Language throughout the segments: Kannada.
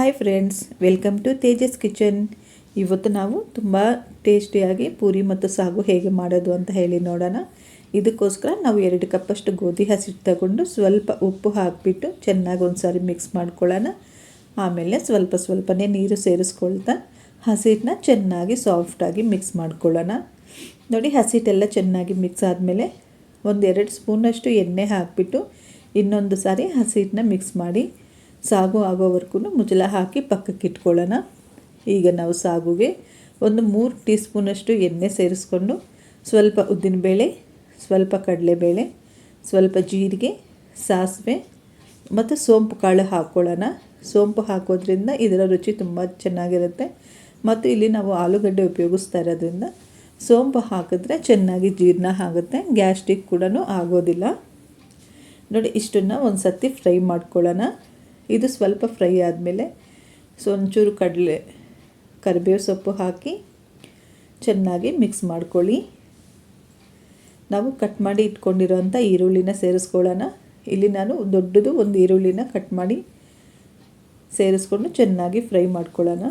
Hi friends, welcome to Tejas kitchen. ಇವತ್ತು ನಾವು ತುಂಬ ಟೇಸ್ಟಿಯಾಗಿ ಪೂರಿ ಮತ್ತು ಸಾಗು ಹೇಗೆ ಮಾಡೋದು ಅಂತ ಹೇಳಿ ನೋಡೋಣ. ಇದಕ್ಕೋಸ್ಕರ ನಾವು 2 ಕಪ್ಪಷ್ಟು ಗೋಧಿ ಹಸಿಟ್ಟು ತಗೊಂಡು ಸ್ವಲ್ಪ ಉಪ್ಪು ಹಾಕಿಬಿಟ್ಟು ಚೆನ್ನಾಗಿ ಒಂದು ಸಾರಿ ಮಿಕ್ಸ್ ಮಾಡ್ಕೊಳ್ಳೋಣ. ಆಮೇಲೆ ಸ್ವಲ್ಪನೇ ನೀರು ಸೇರಿಸ್ಕೊಳ್ತಾ ಹಸಿಟ್ಟನ್ನ ಚೆನ್ನಾಗಿ ಸಾಫ್ಟಾಗಿ ಮಿಕ್ಸ್ ಮಾಡ್ಕೊಳ್ಳೋಣ. ನೋಡಿ, ಹಸಿಟ್ಟೆಲ್ಲ ಚೆನ್ನಾಗಿ ಮಿಕ್ಸ್ ಆದಮೇಲೆ 1-2 ಸ್ಪೂನಷ್ಟು ಎಣ್ಣೆ ಹಾಕಿಬಿಟ್ಟು ಇನ್ನೊಂದು ಸಾರಿ ಹಸಿಟ್ಟನ್ನ ಮಿಕ್ಸ್ ಮಾಡಿ ಸಾಗು ಆಗೋವರೆಗೂ ಮುಚ್ಚಳ ಹಾಕಿ ಪಕ್ಕಕ್ಕೆ ಇಟ್ಕೊಳ್ಳೋಣ. ಈಗ ನಾವು ಸಾಗುಗೆ 3 ಟೀ ಸ್ಪೂನಷ್ಟು ಎಣ್ಣೆ ಸೇರಿಸ್ಕೊಂಡು ಸ್ವಲ್ಪ ಉದ್ದಿನಬೇಳೆ, ಸ್ವಲ್ಪ ಕಡಲೆಬೇಳೆ, ಸ್ವಲ್ಪ ಜೀರಿಗೆ, ಸಾಸಿವೆ ಮತ್ತು ಸೋಂಪು ಕಾಳು ಹಾಕ್ಕೊಳ್ಳೋಣ. ಸೋಂಪು ಹಾಕೋದ್ರಿಂದ ಇದರ ರುಚಿ ತುಂಬ ಚೆನ್ನಾಗಿರುತ್ತೆ. ಮತ್ತು ಇಲ್ಲಿ ನಾವು ಆಲೂಗಡ್ಡೆ ಉಪಯೋಗಿಸ್ತಾ ಇರೋದ್ರಿಂದ ಸೋಂಪು ಹಾಕಿದ್ರೆ ಚೆನ್ನಾಗಿ ಜೀರ್ಣ ಆಗುತ್ತೆ, ಗ್ಯಾಸ್ಟ್ರಿಕ್ ಕೂಡ ಆಗೋದಿಲ್ಲ. ನೋಡಿ, ಇಷ್ಟನ್ನು ಒಂದು ಸರ್ತಿ ಫ್ರೈ ಮಾಡ್ಕೊಳ್ಳೋಣ. ಇದು ಸ್ವಲ್ಪ ಫ್ರೈ ಆದಮೇಲೆ ಒಂಚೂರು ಕರಿಬೇವು ಸೊಪ್ಪು ಹಾಕಿ ಚೆನ್ನಾಗಿ ಮಿಕ್ಸ್ ಮಾಡ್ಕೊಳ್ಳಿ. ನಾವು ಕಟ್ ಮಾಡಿ ಇಟ್ಕೊಂಡಿರೋಂಥ ಈರುಳ್ಳಿನ ಸೇರಿಸ್ಕೊಳ್ಳೋಣ. ಇಲ್ಲಿ ನಾನು ದೊಡ್ಡದು ಒಂದು ಈರುಳ್ಳಿನ ಕಟ್ ಮಾಡಿ ಸೇರಿಸ್ಕೊಂಡು ಚೆನ್ನಾಗಿ ಫ್ರೈ ಮಾಡ್ಕೊಳ್ಳೋಣ.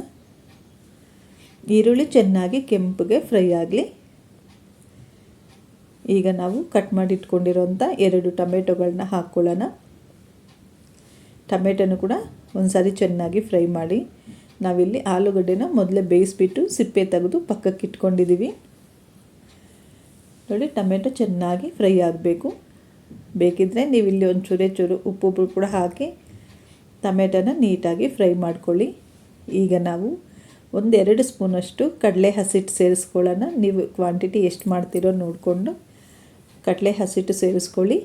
ಈರುಳ್ಳಿ ಚೆನ್ನಾಗಿ ಕೆಂಪಗೆ ಫ್ರೈ ಆಗಲಿ. ಈಗ ನಾವು ಕಟ್ ಮಾಡಿ ಇಟ್ಕೊಂಡಿರೋಂಥ 2 ಟೊಮೆಟೊಗಳನ್ನ ಹಾಕ್ಕೊಳ್ಳೋಣ. ಟೊಮೆಟೊನು ಕೂಡ ಒಂದು ಸಾರಿ ಚೆನ್ನಾಗಿ ಫ್ರೈ ಮಾಡಿ. ನಾವಿಲ್ಲಿ ಆಲೂಗಡ್ಡೆನ ಮೊದಲೇ ಬೇಯಿಸ್ಬಿಟ್ಟು ಸಿಪ್ಪೆ ತೆಗೆದು ಪಕ್ಕಕ್ಕೆ ಇಟ್ಕೊಂಡಿದ್ದೀವಿ. ನೋಡಿ, ಟೊಮೆಟೊ ಚೆನ್ನಾಗಿ ಫ್ರೈ ಆಗಬೇಕು. ಬೇಕಿದ್ದರೆ ನೀವಿಲ್ಲಿ ಚೂರು ಉಪ್ಪು ಕೂಡ ಹಾಕಿ ಟೊಮೆಟೊನ ನೀಟಾಗಿ ಫ್ರೈ ಮಾಡ್ಕೊಳ್ಳಿ. ಈಗ ನಾವು 1-2 ಸ್ಪೂನಷ್ಟು ಕಡಲೆ ಹಸಿಟ್ಟು ಸೇರಿಸ್ಕೊಳ್ಳೋಣ. ನೀವು ಕ್ವಾಂಟಿಟಿ ಎಷ್ಟು ಮಾಡ್ತೀರೋ ನೋಡಿಕೊಂಡು ಕಡಲೆ ಹಸಿಟ್ಟು ಸೇರಿಸ್ಕೊಳ್ಳಿ.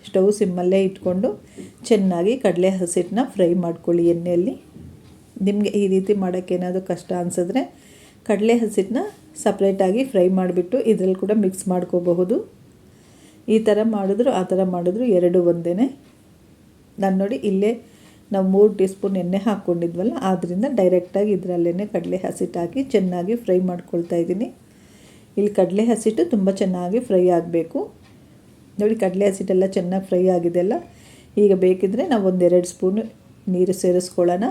ಸ್ಟವ್ ಸಿಮ್ಮಲ್ಲೇ ಇಟ್ಕೊಂಡು ಚೆನ್ನಾಗಿ ಕಡಲೆ ಹಸಿಟ್ಟನ್ನ ಫ್ರೈ ಮಾಡ್ಕೊಳ್ಳಿ ಎಣ್ಣೆಯಲ್ಲಿ. ನಿಮಗೆ ಈ ರೀತಿ ಮಾಡೋಕ್ಕೆ ಏನಾದರೂ ಕಷ್ಟ ಅನಿಸಿದ್ರೆ ಕಡಲೆ ಹಸಿಟ್ಟನ್ನ ಸಪ್ರೇಟಾಗಿ ಫ್ರೈ ಮಾಡಿಬಿಟ್ಟು ಇದರಲ್ಲಿ ಕೂಡ ಮಿಕ್ಸ್ ಮಾಡ್ಕೋಬಹುದು. ಈ ಥರ ಮಾಡಿದ್ರು ಆ ಥರ ಮಾಡಿದ್ರು ಎರಡು ಒಂದೇ. ನಾನು ನೋಡಿ, ಇಲ್ಲೇ ನಾವು 3 ಟೀ ಸ್ಪೂನ್ ಎಣ್ಣೆ ಹಾಕ್ಕೊಂಡಿದ್ವಲ್ಲ, ಆದ್ದರಿಂದ ಡೈರೆಕ್ಟಾಗಿ ಇದರಲ್ಲೇ ಕಡಲೆ ಹಸಿಟ್ಟು ಹಾಕಿ ಚೆನ್ನಾಗಿ ಫ್ರೈ ಮಾಡ್ಕೊಳ್ತಾ ಇದ್ದೀನಿ. ಇಲ್ಲಿ ಕಡಲೆ ಹಸಿಟ್ಟು ತುಂಬ ಚೆನ್ನಾಗಿ ಫ್ರೈ ಆಗಬೇಕು. ನೋಡಿ, ಕಡಲೆ ಹಸಿಟ್ಟೆಲ್ಲ ಚೆನ್ನಾಗಿ ಫ್ರೈ ಆಗಿದೆಯಲ್ಲ. ಈಗ ಬೇಕಿದ್ದರೆ ನಾವು 1-2 ಸ್ಪೂನು ನೀರು ಸೇರಿಸ್ಕೊಳ್ಳೋಣ.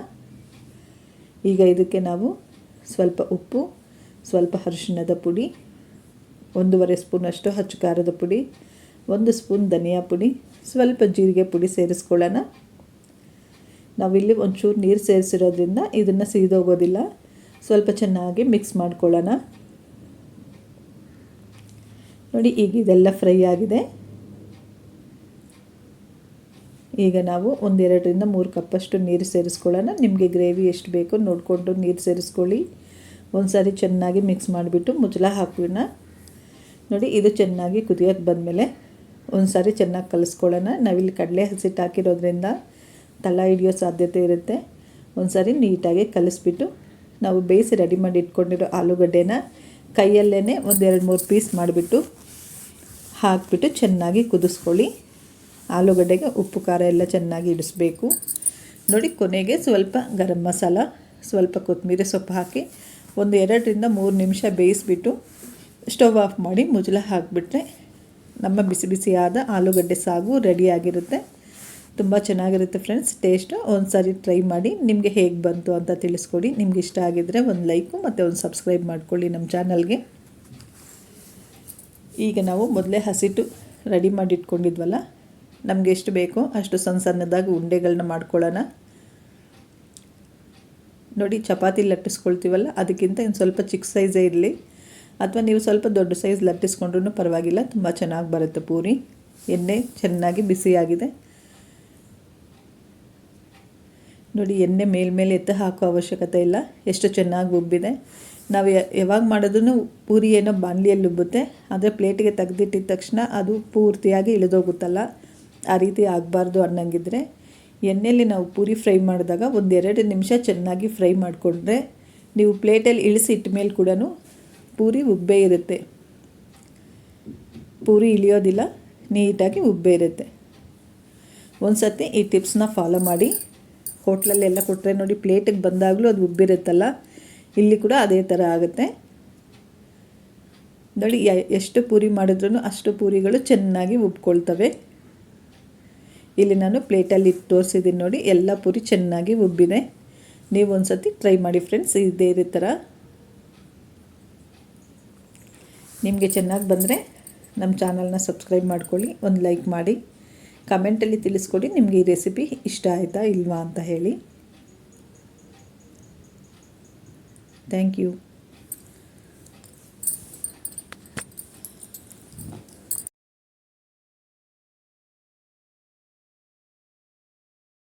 ಈಗ ಇದಕ್ಕೆ ನಾವು ಸ್ವಲ್ಪ ಉಪ್ಪು, ಸ್ವಲ್ಪ ಅರಿಶಿಣದ ಪುಡಿ, 1.5 ಸ್ಪೂನಷ್ಟು ಅಚ್ಚ ಖಾರದ ಪುಡಿ, 1 ಸ್ಪೂನ್ ಧನಿಯಾ ಪುಡಿ, ಸ್ವಲ್ಪ ಜೀರಿಗೆ ಪುಡಿ ಸೇರಿಸ್ಕೊಳ್ಳೋಣ. ನಾವಿಲ್ಲಿ ಒಂಚೂರು ನೀರು ಸೇರಿಸಿರೋದ್ರಿಂದ ಇದನ್ನು ಸೀದೋಗೋದಿಲ್ಲ. ಸ್ವಲ್ಪ ಚೆನ್ನಾಗಿ ಮಿಕ್ಸ್ ಮಾಡ್ಕೊಳ್ಳೋಣ. ನೋಡಿ, ಈಗ ಇದೆಲ್ಲ ಫ್ರೈ ಆಗಿದೆ. ಈಗ ನಾವು 1-2-3 ಕಪ್ಪಷ್ಟು ನೀರು ಸೇರಿಸ್ಕೊಳ್ಳೋಣ. ನಿಮಗೆ ಗ್ರೇವಿ ಎಷ್ಟು ಬೇಕೋ ನೋಡಿಕೊಂಡು ನೀರು ಸೇರಿಸ್ಕೊಳ್ಳಿ. ಒಂದು ಸಾರಿ ಚೆನ್ನಾಗಿ ಮಿಕ್ಸ್ ಮಾಡಿಬಿಟ್ಟು ಮುಚ್ಚಳ ಹಾಕೋಣ. ನೋಡಿ, ಇದು ಚೆನ್ನಾಗಿ ಕುದಿಯೋಕ್ಕೆ ಬಂದಮೇಲೆ ಒಂದು ಸಾರಿ ಚೆನ್ನಾಗಿ ಕಲಿಸ್ಕೊಳ್ಳೋಣ. ನಾವಿಲ್ಲಿ ಕಡಲೆ ಹಸಿಟ್ಟು ಹಾಕಿರೋದ್ರಿಂದ ತಳ ಹಿಡಿಯೋ ಸಾಧ್ಯತೆ ಇರುತ್ತೆ. ಒಂದು ಸಾರಿ ನೀಟಾಗಿ ಕಲಿಸ್ಬಿಟ್ಟು ನಾವು ಬೇಯಿಸಿ ರೆಡಿ ಮಾಡಿ ಇಟ್ಕೊಂಡಿರೋ ಆಲೂಗಡ್ಡೆನ ಕೈಯಲ್ಲೇ 1-2-3 ಪೀಸ್ ಮಾಡಿಬಿಟ್ಟು ಹಾಕಿಬಿಟ್ಟು ಚೆನ್ನಾಗಿ ಕುದಿಸ್ಕೊಳ್ಳಿ. ಆಲೂಗಡ್ಡೆಗೆ ಉಪ್ಪು ಖಾರ ಎಲ್ಲ ಚೆನ್ನಾಗಿ ಇಡಿಸ್ಬೇಕು. ನೋಡಿ, ಕೊನೆಗೆ ಸ್ವಲ್ಪ ಗರಂ ಮಸಾಲ, ಸ್ವಲ್ಪ ಕೊತ್ತಂಬರಿ ಸೊಪ್ಪು ಹಾಕಿ 1-2-3 ನಿಮಿಷ ಬೇಯಿಸ್ಬಿಟ್ಟು ಸ್ಟವ್ ಆಫ್ ಮಾಡಿ ಮುಚ್ಚಳ ಹಾಕಿಬಿಟ್ರೆ ನಮ್ಮ ಬಿಸಿ ಬಿಸಿಯಾದ ಆಲೂಗಡ್ಡೆ ಸಾಗು ರೆಡಿಯಾಗಿರುತ್ತೆ. ತುಂಬ ಚೆನ್ನಾಗಿರುತ್ತೆ ಫ್ರೆಂಡ್ಸ್. ಟೇಸ್ಟು ಒಂದು ಸಾರಿ ಟ್ರೈ ಮಾಡಿ ನಿಮಗೆ ಹೇಗೆ ಬಂತು ಅಂತ ತಿಳಿಸ್ಕೊಡಿ. ನಿಮ್ಗೆ ಇಷ್ಟ ಆಗಿದ್ದರೆ ಒಂದು ಲೈಕು ಮತ್ತು ಒಂದು ಸಬ್ಸ್ಕ್ರೈಬ್ ಮಾಡ್ಕೊಳ್ಳಿ ನಮ್ಮ ಚಾನಲ್ಗೆ. ಈಗ ನಾವು ಮೊದಲೇ ಹಸಿಟ್ಟು ರೆಡಿ ಮಾಡಿ ಇಟ್ಕೊಂಡಿದ್ವಲ್ಲ, ನಮಗೆ ಎಷ್ಟು ಬೇಕೋ ಅಷ್ಟು ಸಣ್ಣದಾಗಿ ಉಂಡೆಗಳನ್ನ ಮಾಡ್ಕೊಳ್ಳೋಣ. ನೋಡಿ, ಚಪಾತಿ ಲಟ್ಟಿಸ್ಕೊಳ್ತೀವಲ್ಲ, ಅದಕ್ಕಿಂತ ಇನ್ನು ಸ್ವಲ್ಪ ಚಿಕ್ಕ ಸೈಜೇ ಇರಲಿ, ಅಥವಾ ನೀವು ಸ್ವಲ್ಪ ದೊಡ್ಡ ಸೈಜ್ ಲಟ್ಟಿಸ್ಕೊಂಡ್ರೂ ಪರವಾಗಿಲ್ಲ, ತುಂಬ ಚೆನ್ನಾಗಿ ಬರುತ್ತೆ ಪೂರಿ. ಎಣ್ಣೆ ಚೆನ್ನಾಗಿ ಬಿಸಿಯಾಗಿದೆ. ನೋಡಿ, ಎಣ್ಣೆ ಮೇಲ್ಮೇಲೆ ಎತ್ತು ಹಾಕೋ ಅವಶ್ಯಕತೆ ಇಲ್ಲ, ಎಷ್ಟು ಚೆನ್ನಾಗಿ ಉಬ್ಬಿದೆ. ನಾವು ಯಾವಾಗ ಮಾಡಿದ್ರೂ ಪೂರಿ ಏನೋ ಬಾಣಲಿಯಲ್ಲಿ ಉಬ್ಬುತ್ತೆ, ಆದರೆ ಪ್ಲೇಟಿಗೆ ತೆಗೆದಿಟ್ಟಿದ ತಕ್ಷಣ ಅದು ಪೂರ್ತಿಯಾಗಿ ಇಳಿದೋಗುತ್ತಲ್ಲ, ಆ ರೀತಿ ಆಗಬಾರ್ದು ಅನ್ನಂಗಿದ್ರೆ ಎಣ್ಣೆಯಲ್ಲಿ ನಾವು ಪೂರಿ ಫ್ರೈ ಮಾಡಿದಾಗ 1-2 ನಿಮಿಷ ಚೆನ್ನಾಗಿ ಫ್ರೈ ಮಾಡಿಕೊಂಡ್ರೆ ನೀವು ಪ್ಲೇಟಲ್ಲಿ ಇಳಿಸಿ ಇಟ್ಟ ಮೇಲೆ ಕೂಡ ಪೂರಿ ಉಬ್ಬೇ ಇರುತ್ತೆ. ಪೂರಿ ಇಳಿಯೋದಿಲ್ಲ, ನೀಟಾಗಿ ಉಬ್ಬೇ ಇರುತ್ತೆ. ಒಂದು ಸರ್ತಿ ಈ ಟಿಪ್ಸ್ನ ಫಾಲೋ ಮಾಡಿ. ಹೋಟ್ಲಲ್ಲೆಲ್ಲ ಕೊಟ್ಟರೆ ನೋಡಿ, ಪ್ಲೇಟಿಗೆ ಬಂದಾಗಲೂ ಅದು ಉಬ್ಬಿರುತ್ತಲ್ಲ, ಇಲ್ಲಿ ಕೂಡ ಅದೇ ಥರ ಆಗುತ್ತೆ. ನೋಡಿ, ಎಷ್ಟು ಪೂರಿ ಮಾಡಿದ್ರೂ ಅಷ್ಟು ಪೂರಿಗಳು ಚೆನ್ನಾಗಿ ಉಬ್ಕೊಳ್ತವೆ. ಇಲ್ಲಿ ನಾನು ಪ್ಲೇಟಲ್ಲಿ ಇಟ್ಟು ತೋರಿಸಿದ್ದೀನಿ ನೋಡಿ, ಎಲ್ಲ ಪೂರಿ ಚೆನ್ನಾಗಿ ಉಬ್ಬಿದೆ. ನೀವು ಒಂದು ಸತಿ ಟ್ರೈ ಮಾಡಿ ಫ್ರೆಂಡ್ಸ್. ಇದೇ ಥರ ನಿಮಗೆ ಚೆನ್ನಾಗಿ ಬಂದರೆ ನಮ್ಮ ಚಾನಲ್ನ ಸಬ್ಸ್ಕ್ರೈಬ್ ಮಾಡ್ಕೊಳ್ಳಿ, ಒಂದು ಲೈಕ್ ಮಾಡಿ, ಕಮೆಂಟಲ್ಲಿ ತಿಳಿಸ್ಕೊಡಿ ನಿಮಗೆ ಈ ರೆಸಿಪಿ ಇಷ್ಟ ಆಯಿತಾ ಇಲ್ವಾ ಅಂತ ಹೇಳಿ. Thank you.